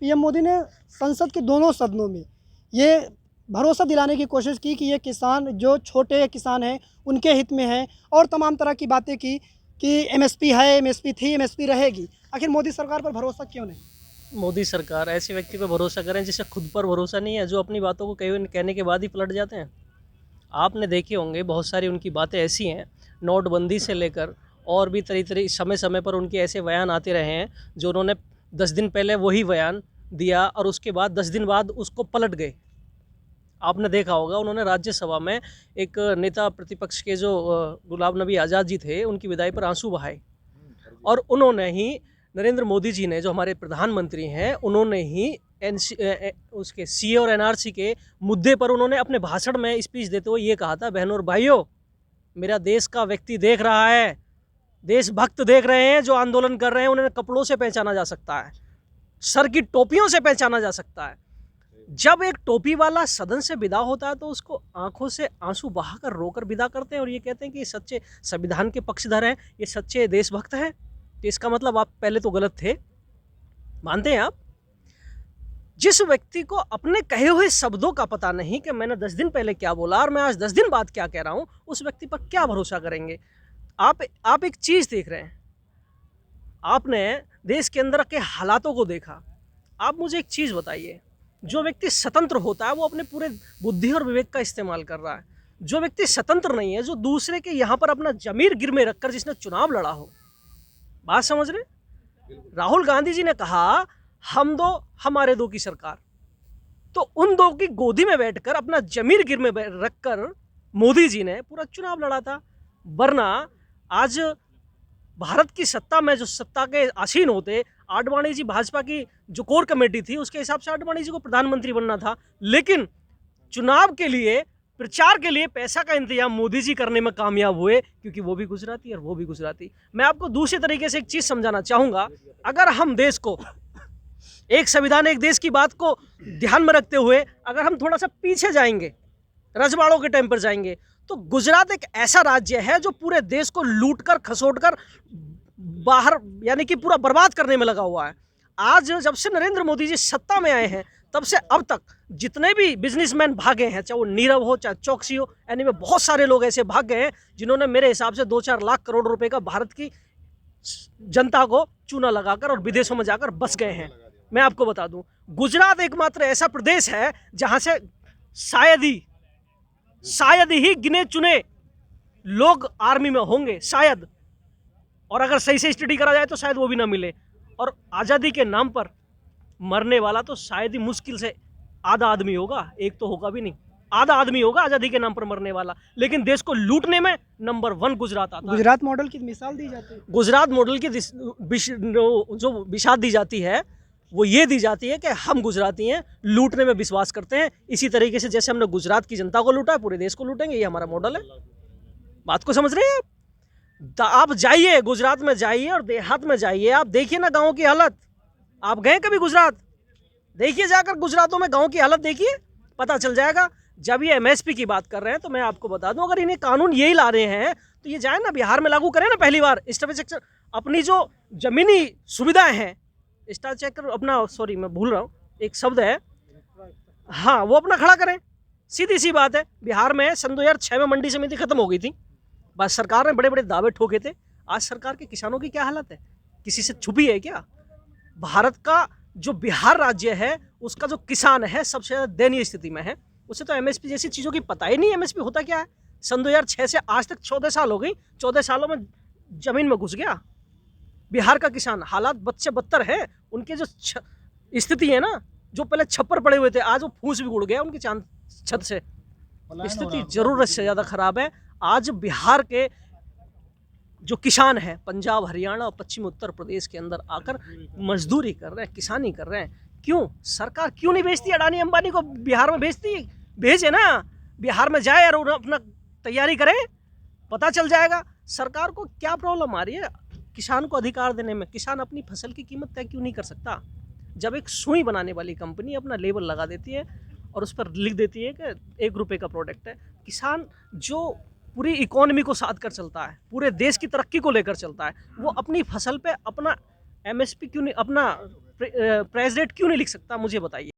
PM Modi ने संसद के दोनों सदनों में ये भरोसा दिलाने की कोशिश की कि ये किसान जो छोटे किसान हैं उनके हित में है, और तमाम तरह की बातें की कि एमएसपी है, एमएसपी थी, एमएसपी रहेगी। आखिर मोदी सरकार पर भरोसा क्यों नहीं? मोदी सरकार ऐसे व्यक्ति पर भरोसा करें जिसे खुद पर भरोसा नहीं है, जो अपनी बातों को कहने के बाद ही पलट जाते हैं। आपने देखे होंगे बहुत सारी उनकी बातें ऐसी हैं, नोटबंदी से लेकर और भी तरह समय समय पर उनके ऐसे बयान आते रहे हैं जो उन्होंने 10 दिन पहले वही बयान दिया और उसके बाद 10 दिन बाद उसको पलट गए। आपने देखा होगा उन्होंने राज्यसभा में एक नेता प्रतिपक्ष के जो गुलाम नबी आज़ाद जी थे उनकी विदाई पर आंसू बहाए, और उन्होंने ही नरेंद्र मोदी जी ने जो हमारे प्रधानमंत्री हैं उन्होंने ही उसके सीए और एनआरसी के मुद्दे पर उन्होंने अपने भाषण में स्पीच देते हुए ये कहा था, बहनों और भाइयों, मेरा देश का व्यक्ति देख रहा है, देशभक्त देख रहे हैं, जो आंदोलन कर रहे हैं उन्हें कपड़ों से पहचाना जा सकता है, सर की टोपियों से पहचाना जा सकता है। जब एक टोपी वाला सदन से विदा होता है तो उसको आंखों से आंसू बहाकर रोकर विदा करते हैं और ये कहते हैं कि ये सच्चे संविधान के पक्षधर हैं, ये सच्चे देशभक्त हैं। तो इसका मतलब आप पहले तो गलत थे, मानते हैं आप? जिस व्यक्ति को अपने कहे हुए शब्दों का पता नहीं कि मैंने 10 दिन पहले क्या बोला और मैं आज 10 दिन बाद क्या कह रहा हूं, उस व्यक्ति पर क्या भरोसा करेंगे? आप एक चीज देख रहे हैं, आपने देश के अंदर के हालातों को देखा। आप मुझे एक चीज बताइए, जो व्यक्ति स्वतंत्र होता है वो अपने पूरे बुद्धि और विवेक का इस्तेमाल कर रहा है। जो व्यक्ति स्वतंत्र नहीं है, जो दूसरे के यहाँ पर अपना जमीर गिरमे रखकर जिसने चुनाव लड़ा हो, बात समझ रहे? राहुल गांधी जी ने कहा हम दो हमारे दो की सरकार, तो उन दो की गोदी में बैठकर अपना जमीर गिरमे रखकर मोदी जी ने पूरा चुनाव लड़ा था। वरना आज भारत की सत्ता में जो सत्ता के आसीन होते, आडवाणी जी भाजपा की जो कोर कमेटी थी उसके हिसाब से आडवाणी जी को प्रधानमंत्री बनना था, लेकिन चुनाव के लिए, प्रचार के लिए पैसा का इंतजाम मोदी जी करने में कामयाब हुए, क्योंकि वो भी गुजराती और वो भी गुजराती। मैं आपको दूसरे तरीके से एक चीज समझाना चाहूंगा, अगर हम देश को एक संविधान एक देश की बात को ध्यान में रखते हुए अगर हम थोड़ा सा पीछे जाएंगे, रजवाड़ों के टाइम पर जाएंगे, तो गुजरात एक ऐसा राज्य है जो पूरे देश को लूट कर खसोट कर बाहर यानी कि पूरा बर्बाद करने में लगा हुआ है। आज जब से नरेंद्र मोदी जी सत्ता में आए हैं तब से अब तक जितने भी बिजनेसमैन भागे हैं, चाहे वो नीरव हो चाहे चौकसी हो, यानी में बहुत सारे लोग ऐसे भाग गए हैं जिन्होंने मेरे हिसाब से 2-4 लाख करोड़ रुपए का भारत की जनता को चूना लगाकर और विदेशों में जाकर बस गए हैं। मैं आपको बता दूं, गुजरात एकमात्र ऐसा प्रदेश है जहां से शायद ही गिने चुने लोग आर्मी में होंगे, शायद, और अगर सही से स्टडी करा जाए तो शायद वो भी ना मिले। और आज़ादी के नाम पर मरने वाला तो शायद ही मुश्किल से आधा आदमी होगा, एक तो होगा भी नहीं, आधा आदमी होगा आज़ादी के नाम पर मरने वाला। लेकिन देश को लूटने में नंबर 1 गुजरात आता है। गुजरात मॉडल की मिसाल दी जाती है। गुजरात मॉडल की जो विषाद दी जाती है वो ये दी जाती है कि हम गुजराती हैं, लूटने में विश्वास करते हैं। इसी तरीके से जैसे हमने गुजरात की जनता को लूटा है, पूरे देश को लूटेंगे, ये हमारा मॉडल है। बात को समझ रहे हैं आप? आप जाइए गुजरात में, जाइए और देहात में जाइए, आप देखिए ना गाँव की हालत। आप गए कभी गुजरात? देखिए जाकर गुजरातों में गाँव की हालत देखिए, पता चल जाएगा। जब ये एमएसपी की बात कर रहे हैं तो मैं आपको बता दूं, अगर इन्हें कानून यही ला रहे हैं तो ये जाए ना बिहार में लागू करें ना पहली बार इंफ्रास्ट्रक्चर, अपनी जो जमीनी सुविधाएं हैं, इंफ्रास्ट्रक्चर अपना, सॉरी मैं भूल रहा हूँ एक शब्द है, हाँ, वो अपना खड़ा करें। सीधी सी बात है, बिहार में सन 2006 में मंडी समिति खत्म हो गई थी, बस सरकार ने बड़े बड़े दावे ठोके थे। आज सरकार के किसानों की क्या हालत है? किसी से छुपी है क्या? भारत का जो बिहार राज्य है उसका जो किसान है सबसे ज़्यादा दयनीय स्थिति में है। उसे तो एमएसपी जैसी चीज़ों की पता ही नहीं, एमएसपी होता क्या है। सन 2006 से आज तक 14 साल हो गई, 14 सालों में जमीन में घुस गया बिहार का किसान। हालात बच्चे बदतर है, उनके जो स्थिति है ना, जो पहले छप्पर पड़े हुए थे आज वो फूस भी उड़ गया उनकी चांद छत से। स्थिति जरूरत से ज़्यादा खराब है। आज बिहार के जो किसान हैं, पंजाब, हरियाणा और पश्चिम उत्तर प्रदेश के अंदर आकर मजदूरी कर रहे हैं, किसानी कर रहे हैं। क्यों? सरकार क्यों नहीं भेजती अडानी अंबानी को बिहार में? भेजे ना, बिहार में जाए और अपना तैयारी करें, पता चल जाएगा सरकार को क्या प्रॉब्लम आ रही है किसान को अधिकार देने में। किसान अपनी फसल की कीमत तय क्यों नहीं कर सकता? जब एक सुई बनाने वाली कंपनी अपना लेबल लगा देती है और उस पर लिख देती है कि 1 रुपये का प्रोडक्ट है, किसान जो पूरी इकोनॉमी को साथ कर चलता है, पूरे देश की तरक्की को लेकर चलता है, वो अपनी फसल पे अपना एमएसपी क्यों नहीं, अपना प्रेस डेट क्यों नहीं लिख सकता, मुझे बताइए।